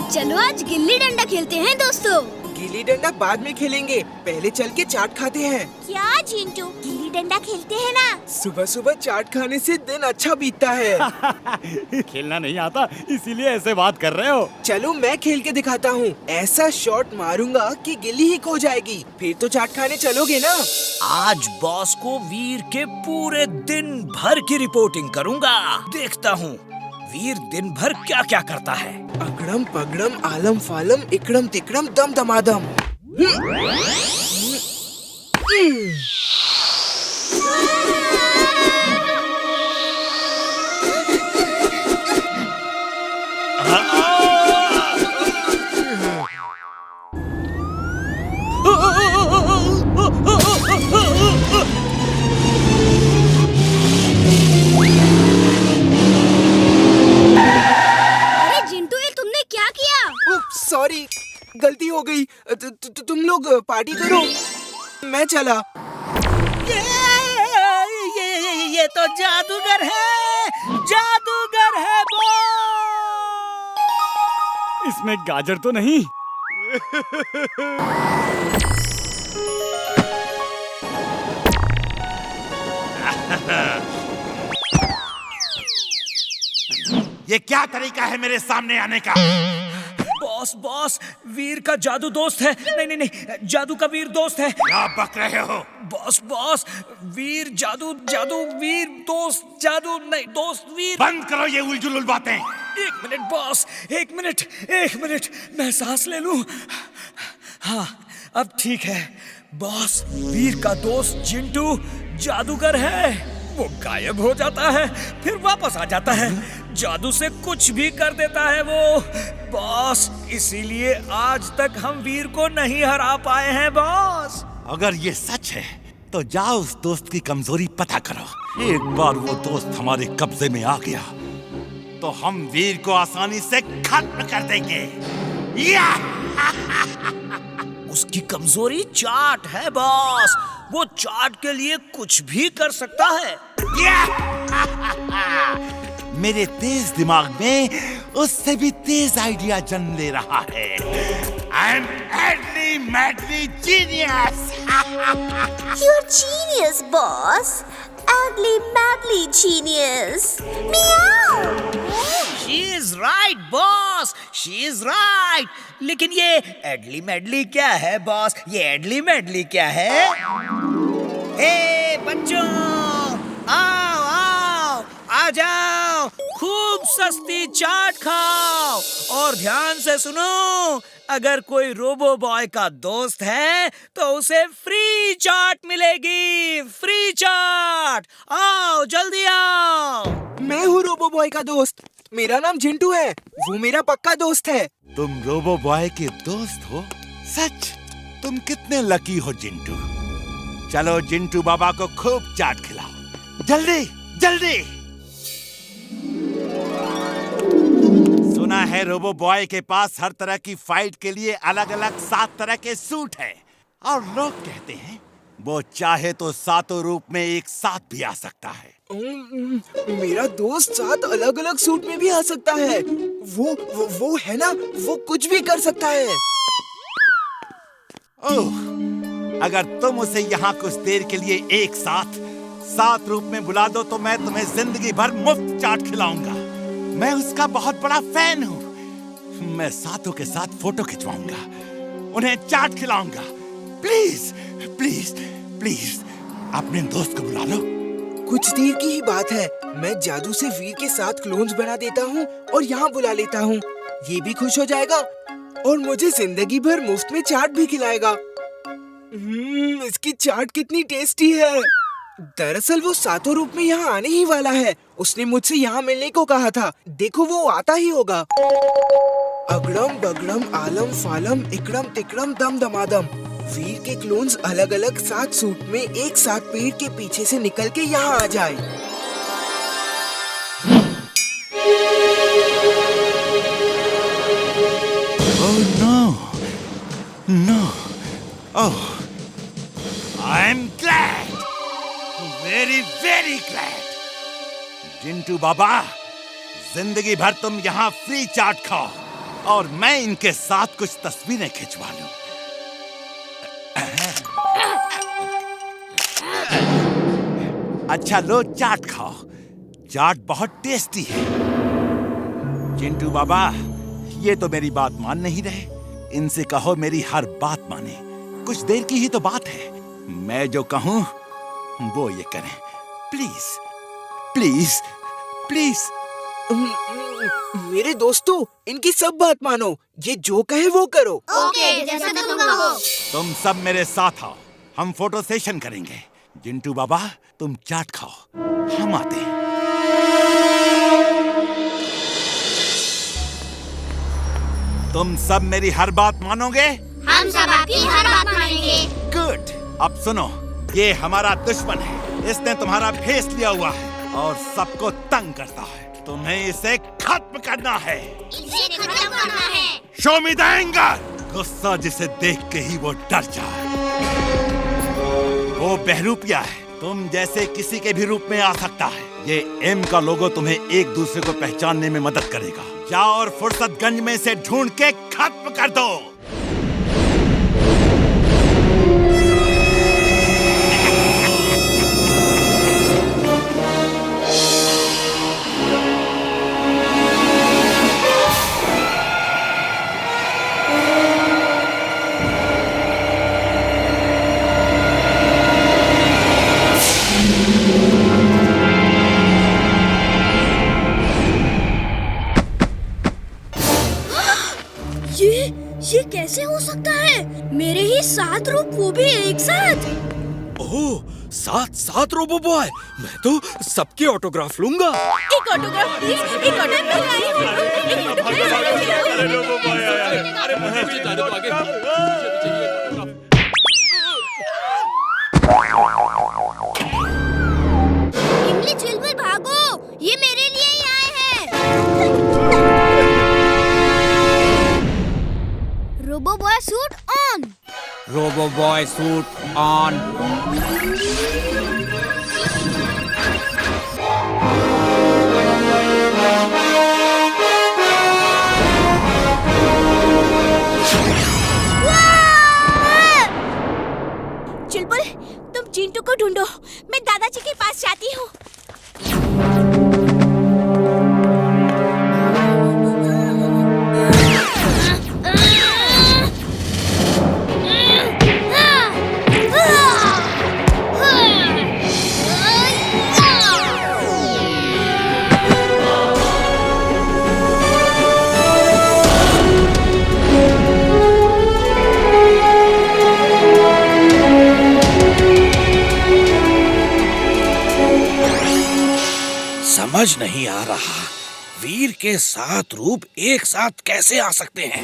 चलो आज गिल्ली डंडा खेलते हैं दोस्तों। गिल्ली डंडा बाद में खेलेंगे, पहले चल के चाट खाते हैं। क्या चिंटू, गिल्ली डंडा खेलते हैं ना? सुबह सुबह चाट खाने से दिन अच्छा बीतता है। खेलना नहीं आता इसीलिए ऐसे बात कर रहे हो। चलो मैं खेल के दिखाता हूँ। ऐसा शॉट मारूंगा कि गिल्ली ही खो जाएगी। फिर तो चाट खाने चलोगे ना? आज बॉस को वीर के पूरे दिन भर की रिपोर्टिंग करूंगा। देखता हूँ वीर दिन भर क्या क्या करता है। अगड़म पगड़म आलम फालम इकड़म तिकड़म दम दमादम। सॉरी, गलती हो गई। तुम लोग पार्टी करो, मैं चला। ये तो जादूगर है, जादूगर है बॉस। इसमें गाजर तो नहीं? ये क्या तरीका है मेरे सामने आने का? बॉस बॉस, वीर का जादू दोस्त है। नहीं नहीं नहीं, जादू का वीर दोस्त है। क्या बक रहे हो? बॉस बॉस, वीर जादू, जादू वीर दोस्त, जादू नहीं दोस्त वीर। बंद करो ये उलझुल बातें। एक मिनट बॉस, एक मिनट, मैं सांस ले लूं। हाँ अब ठीक है। बॉस, वीर का दोस्त चिंटू जादूगर है। वो गायब हो जाता है फिर वापस आ जाता है, जादू से कुछ भी कर देता है वो। बॉस, इसीलिए आज तक हम वीर को नहीं हरा पाए हैं बॉस। अगर ये सच है तो जाओ उस दोस्त की कमजोरी पता करो। एक बार वो दोस्त हमारे कब्जे में आ गया तो हम वीर को आसानी से खत्म कर देंगे। या! उसकी कमजोरी चाट है बॉस। वो चाट के लिए कुछ भी कर सकता है। मेरे तेज दिमाग में उससे भी तेज आइडिया जन्म ले रहा है। I am madly, madly genius. You're genius, boss. Ugly, madly genius. Meow. She is right, boss. She is right. लेकिन ये एडली मेडली क्या है बॉस? ये एडली मेडली क्या है? हे बच्चों, आओ आओ, आ जाओ, खूब सस्ती चाट खाओ और ध्यान से सुनो। अगर कोई रोबो बॉय का दोस्त है तो उसे फ्री चाट मिलेगी। फ्री चाट, आओ जल्दी आओ। मैं हूँ रोबो बॉय का दोस्त, मेरा नाम जिंटू है। वो मेरा पक्का दोस्त है। तुम रोबो बॉय के दोस्त हो? सच? तुम कितने लकी हो जिंटू। चलो जिंटू बाबा को खूब चाट खिलाओ, जल्दी जल्दी। सुना है रोबो बॉय के पास हर तरह की फाइट के लिए अलग अलग 7 तरह के सूट हैं और लोग कहते हैं वो चाहे तो 7 रूप में एक साथ भी आ सकता है। मेरा दोस्त 7 अलग अलग सूट में भी आ सकता है। वो है ना, वो कुछ भी कर सकता है। ओह, अगर तुम उसे यहाँ कुछ देर के लिए एक साथ 7 रूप में बुला दो तो मैं तुम्हें जिंदगी भर मुफ्त चाट खिलाऊंगा। मैं उसका बहुत बड़ा फैन हूँ। मैं सातों के साथ फोटो खिंचवाऊंगा, उन्हें चाट खिलाऊंगा। प्लीज प्लीज प्लीज अपने दोस्त को बुला लो। कुछ देर की ही बात है। मैं जादू से वीर के 7 क्लोन्स बना देता हूँ और यहाँ बुला लेता हूँ। ये भी खुश हो जाएगा और मुझे जिंदगी भर मुफ्त में चाट भी खिलाएगा। इसकी चाट कितनी टेस्टी है। दरअसल वो 7 रूप में यहाँ आने ही वाला है। उसने मुझसे यहाँ मिलने को कहा था। देखो वो आता ही होगा। अगड़म बगड़म आलम फालम इकड़म तिकड़म दम दमादम। वीर के क्लोन्स अलग अलग 7 सूट में एक साथ पेड़ के पीछे से निकल के यहाँ आ जाए। Oh no, no, oh, I'm glad, very very glad. Jintu बाबा, जिंदगी भर तुम यहाँ फ्री चाट खाओ। और मैं इनके साथ कुछ तस्वीरें खिंचवा लूं। अच्छा लो, चाट खाओ। चाट बहुत टेस्टी है। चिंटू बाबा, ये तो मेरी बात मान नहीं रहे। इनसे कहो मेरी हर बात माने। कुछ देर की ही तो बात है। मैं जो कहूं वो ये करें। Please please please. मेरे दोस्तों, इनकी सब बात मानो। ये जो कहे वो करो। ओके, जैसा तुम कहो। तुम सब मेरे साथ आओ, हम फोटो सेशन करेंगे। जिंटू बाबा, तुम चाट खाओ, हम आते हैं। तुम सब मेरी हर बात मानोगे? हम सब आपकी हर बात मानेंगे। गुड। अब सुनो, ये हमारा दुश्मन है। इसने तुम्हारा भेस लिया हुआ है और सबको तंग करता है। तुम्हें इसे खत्म करना है। इसे खत्म करना है। Show me the anger. गुस्सा जिसे देख के ही वो डर जाए। वो बहरूपिया है, तुम जैसे किसी के भी रूप में आ सकता है। ये एम का लोगो तुम्हें एक दूसरे को पहचानने में मदद करेगा। जाओ और फुर्सतगंज में से ढूंढ के खत्म कर दो। ये कैसे हो सकता है? मेरे ही 7 रूप, वो भी एक साथ। ओह, 7 रोबो बॉय। मैं तो सबके ऑटोग्राफ लूंगा। एक ऑटोग्राफ प्लीज, एक इमली चिलबुल भागो, ये मेरे लिए ही आए हैं। Robo boy suit on. Robo boy suit on. Chulbul, तुम चिंटू को ढूंढो, मैं दादाजी के पास जाती हूँ। समझ नहीं आ रहा, वीर के 7 रूप एक साथ कैसे आ सकते हैं?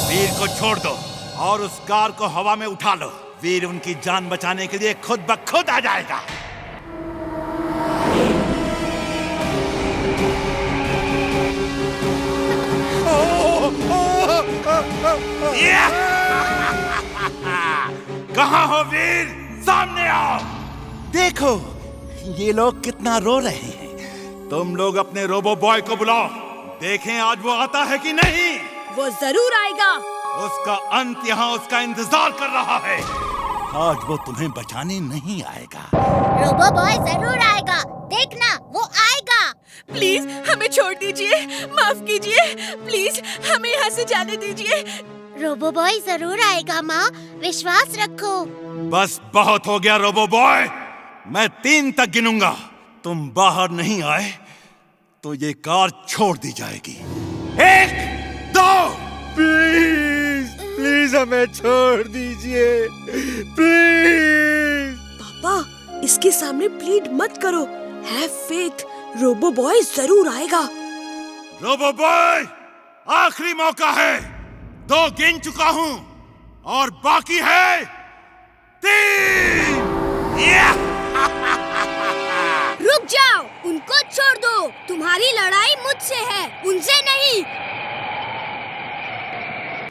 वीर को छोड़ दो और उस कार को हवा में उठा लो। वीर उनकी जान बचाने के लिए खुद ब खुद आ जाएगा। कहाँ हो वीर? सामने आओ। देखो, ये लोग कितना रो रहे हैं। तुम लोग अपने रोबो बॉय को बुलाओ, देखें आज वो आता है कि नहीं। वो जरूर आएगा। उसका अंत यहाँ उसका इंतजार कर रहा है। आज वो तुम्हें बचाने नहीं आएगा। रोबो बॉय जरूर आएगा, देखना वो आएगा। प्लीज हमें छोड़ दीजिए, माफ कीजिए, प्लीज हमें यहाँ से जाने दीजिए। रोबो बॉय जरूर आएगा माँ, विश्वास रखो। बस बहुत हो गया रोबो बॉय, मैं 3 तक गिनूंगा। तुम बाहर नहीं आए तो ये कार छोड़ दी जाएगी। 1, 2। प्लीज हमें छोड़ दीजिए, प्लीज। पापा, इसके सामने प्लीड मत करो। हैव फेथ, रोबो बॉय जरूर आएगा। रोबो बॉय, आखिरी मौका है। 2 गिन चुका हूँ और बाकी है 3। रुक जाओ, उनको छोड़ दो। तुम्हारी लड़ाई मुझसे है, उनसे नहीं।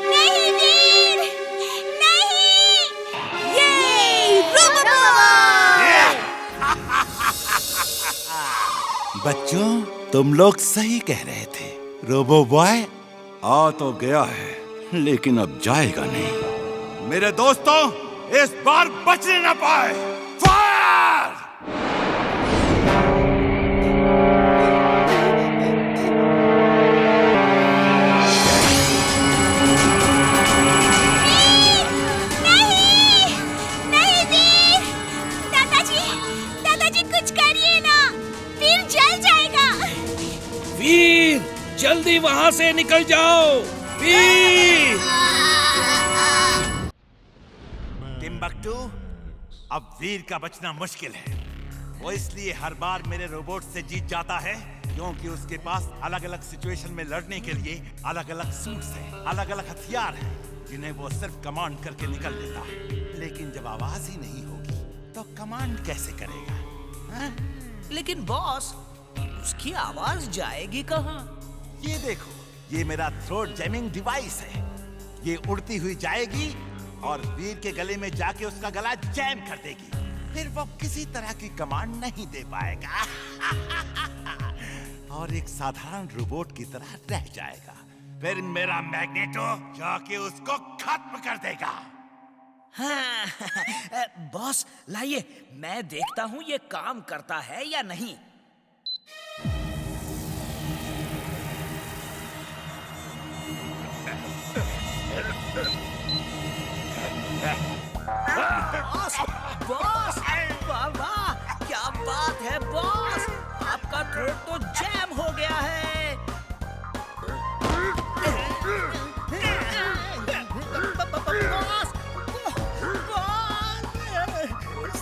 नहीं वीर, नहीं। ये रोबोबॉय। बच्चों, तुम लोग सही कह रहे थे। रोबो बॉय आ तो गया है, लेकिन अब जाएगा नहीं। मेरे दोस्तों, इस बार बचने न पाए। फायर! नहीं वीर, दादाजी कुछ करिए ना, वीर जल जाएगा। वीर, जल्दी वहाँ से निकल जाओ। वीर! टिम्बकटू, अब वीर का बचना मुश्किल है। वो इसलिए हर बार मेरे रोबोट से जीत जाता है क्योंकि उसके पास अलग अलग सिचुएशन में लड़ने के लिए अलग अलग सूट्स हैं, अलग अलग हथियार हैं, जिन्हें वो सिर्फ कमांड करके निकल देता है। लेकिन जब आवाज ही नहीं होगी तो कमांड कैसे करेगा? हा? लेकिन बॉस, उसकी आवाज जाएगी कहाँ? ये देखो, ये मेरा थ्रोट जैमिंग डिवाइस है। ये उड़ती हुई जाएगी और वीर के गले में जाके उसका गला जैम कर देगी। फिर वो किसी तरह की कमांड नहीं दे पाएगा और एक साधारण रोबोट की तरह रह जाएगा। फिर मेरा मैग्नेटो जाके उसको खत्म कर देगा। हाँ, बॉस लाइए, मैं देखता हूँ ये काम करता है या नहीं। बॉस, बॉस, वाह वाह, क्या बात है बॉस, आपका थ्रोट तो जैम हो गया है। बॉस,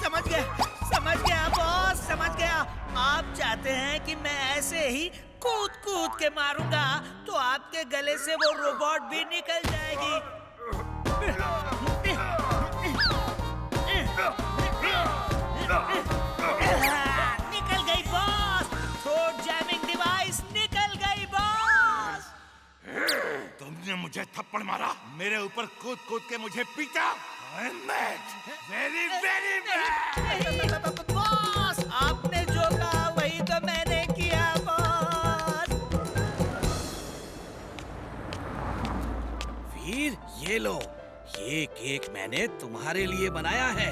समझ गया बॉस, समझ गया। आप चाहते हैं कि मैं ऐसे ही कूद कूद के मारूंगा तो आपके गले से वो रोबोट भी निकल जाएगी। निकल गई बॉस, थ्रोट जैमिंग डिवाइस निकल गई बॉस। तुमने मुझे थप्पड़ मारा, मेरे ऊपर कूद कूद के मुझे पीटा। Very very bad. बॉस, आपने जो कहा वही तो मैंने किया बॉस। वीर, ये लो, ये केक मैंने तुम्हारे लिए बनाया है।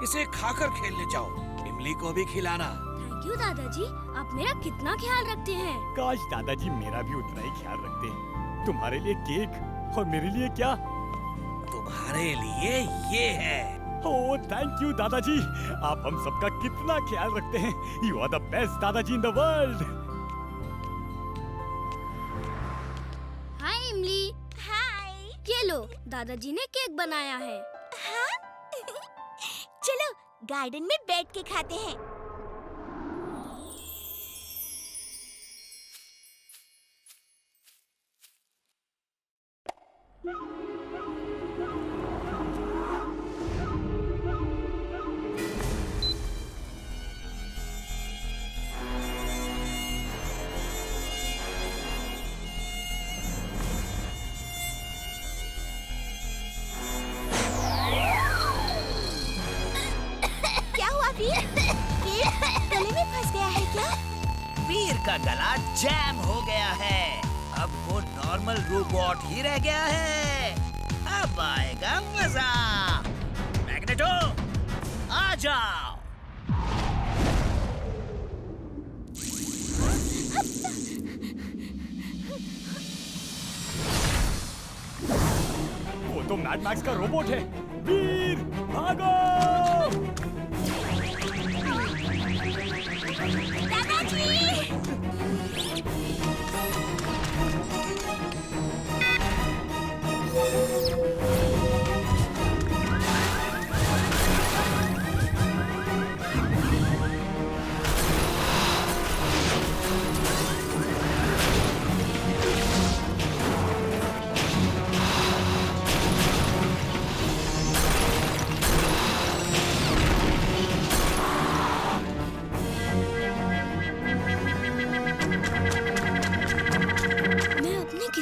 इसे खाकर खेलने जाओ। इमली को भी खिलाना। थैंक यू दादाजी, आप मेरा कितना ख्याल रखते हैं। काश दादाजी मेरा भी उतना ही ख्याल रखते। तुम्हारे लिए केक और मेरे लिए क्या? तुम्हारे लिए ये है। ओह थैंक यू दादाजी, आप हम सबका कितना ख्याल रखते हैं। यू आर द बेस्ट दादाजी इन द वर्ल्ड। हाय इमली। हाय। ये लो, दादाजी ने केक बनाया है। हाँ? चलो गार्डन में बैठ के खाते हैं। गले में फंस गया है क्या? वीर का गला जैम हो गया है। अब वो नॉर्मल रोबोट ही रह गया है। अब आएगा मजा। मैग्नेटो, आ जाओ। वो तो मैड मैक्स का रोबोट है। वीर, भागो!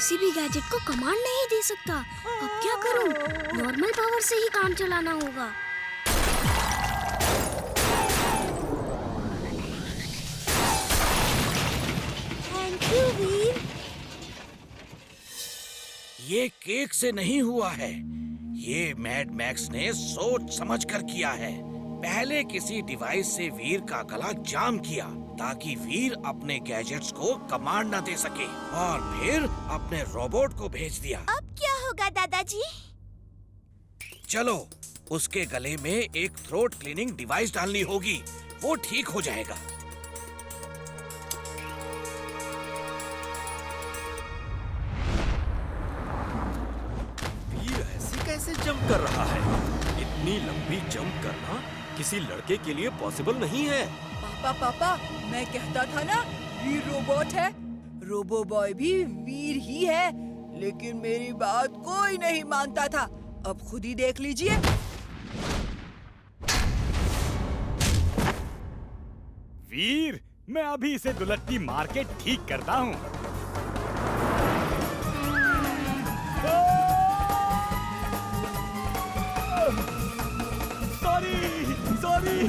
किसी भी गैजेट को कमांड नहीं दे सकता। अब क्या करूं? नॉर्मल पावर से ही काम चलाना होगा। थैंक यू वीर। ये केक से नहीं हुआ है, ये मैड मैक्स ने सोच समझ कर किया है। पहले किसी डिवाइस से वीर का गला जाम किया ताकि वीर अपने गैजेट्स को कमांड न दे सके, और फिर अपने रोबोट को भेज दिया। अब क्या होगा दादाजी? चलो, उसके गले में एक थ्रोट क्लीनिंग डिवाइस डालनी होगी, वो ठीक हो जाएगा। वीर ऐसे कैसे जंप कर रहा है? इतनी लंबी जंप करना किसी लड़के के लिए पॉसिबल नहीं है। पापा, मैं कहता था ना, वीर रोबोट है। रोबो बॉय भी वीर ही है, लेकिन मेरी बात कोई नहीं मानता था। अब खुद ही देख लीजिए। वीर, मैं अभी इसे दुलत्ती मार के ठीक करता हूँ। सॉरी।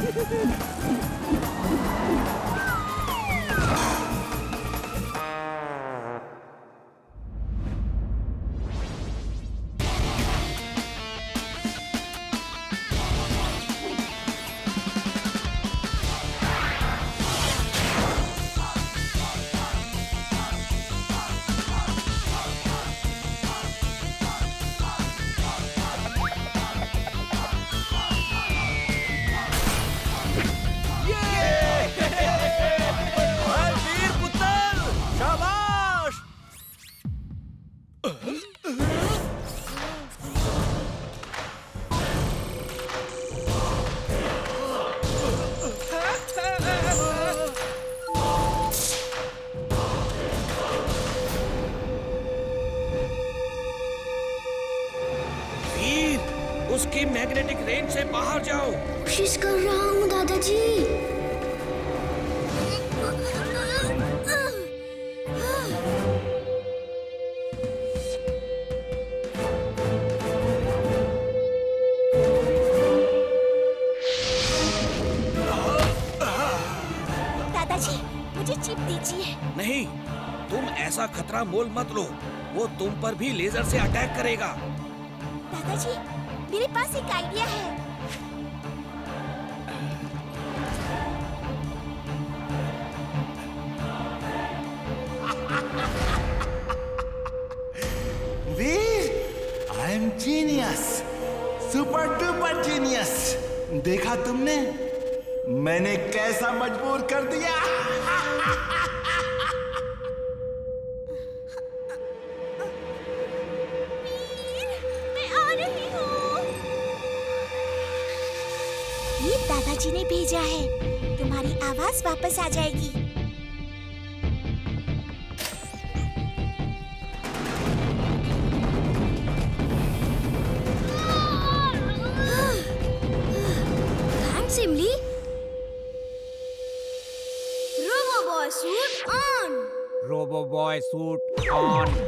उसकी मैग्नेटिक रेंज से बाहर जाओ। कोशिश कर रहा हूँ दादाजी। दादाजी, मुझे चिप दीजिए। नहीं, तुम ऐसा खतरा मोल मत लो, वो तुम पर भी लेजर से अटैक करेगा। दादाजी, मेरे पास एक आइडिया है। Veer, I am genius, super duper genius. देखा तुमने, मैंने कैसा मजबूर कर दिया। मैं आ रही हूँ। ये दादाजी ने भेजा है, तुम्हारी आवाज वापस आ जाएगी। Thanks Emily. Robo boy suit on. Robo boy suit on.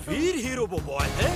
Veer ही रोबो बॉय है?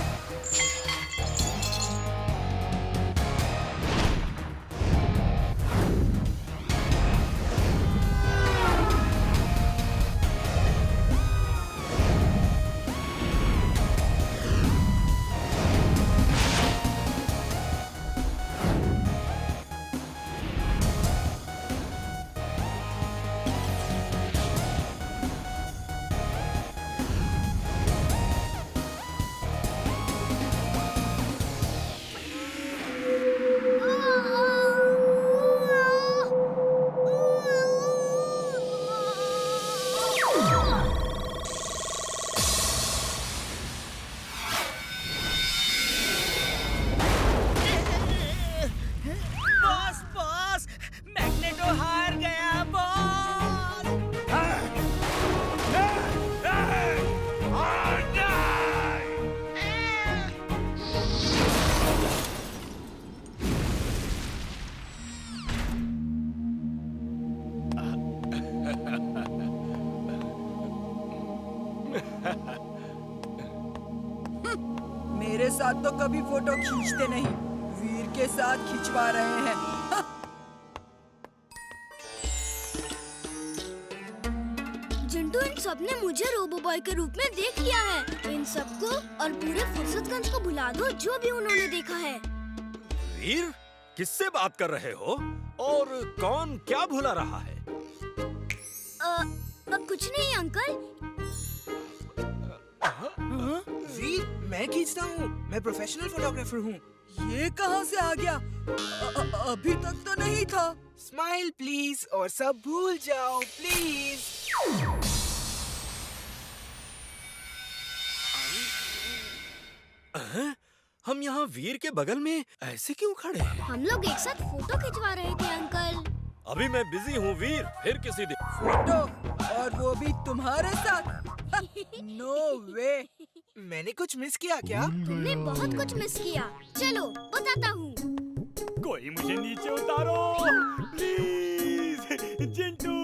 साथ तो कभी फोटो खींचते नहीं, वीर के साथ खिंचवा रहे हैं। चिंटू, इन सब ने मुझे रोबो बॉय के रूप में देख लिया है। इन सबको और पूरे फुर्सतगंज को भुला दो जो भी उन्होंने देखा है। वीर, किससे बात कर रहे हो और कौन क्या भुला रहा है? कुछ नहीं अंकल। वीर, मैं खींचता हूँ। मैं प्रोफेशनल फोटोग्राफर हूँ। ये कहाँ से आ गया? अभी तक तो नहीं था। स्माइल प्लीज और सब भूल जाओ प्लीज। हम यहाँ वीर के बगल में ऐसे क्यों खड़े हैं? हम लोग एक साथ फोटो खिंचवा रहे थे अंकल। अभी मैं बिजी हूँ वीर, फिर किसी दिन। फोटो, और वो भी तुम्हारे साथ? नो वे। मैंने कुछ मिस किया क्या? तुमने बहुत कुछ मिस किया। चलो बताता हूँ। कोई मुझे नीचे उतारो प्लीज। चिंटू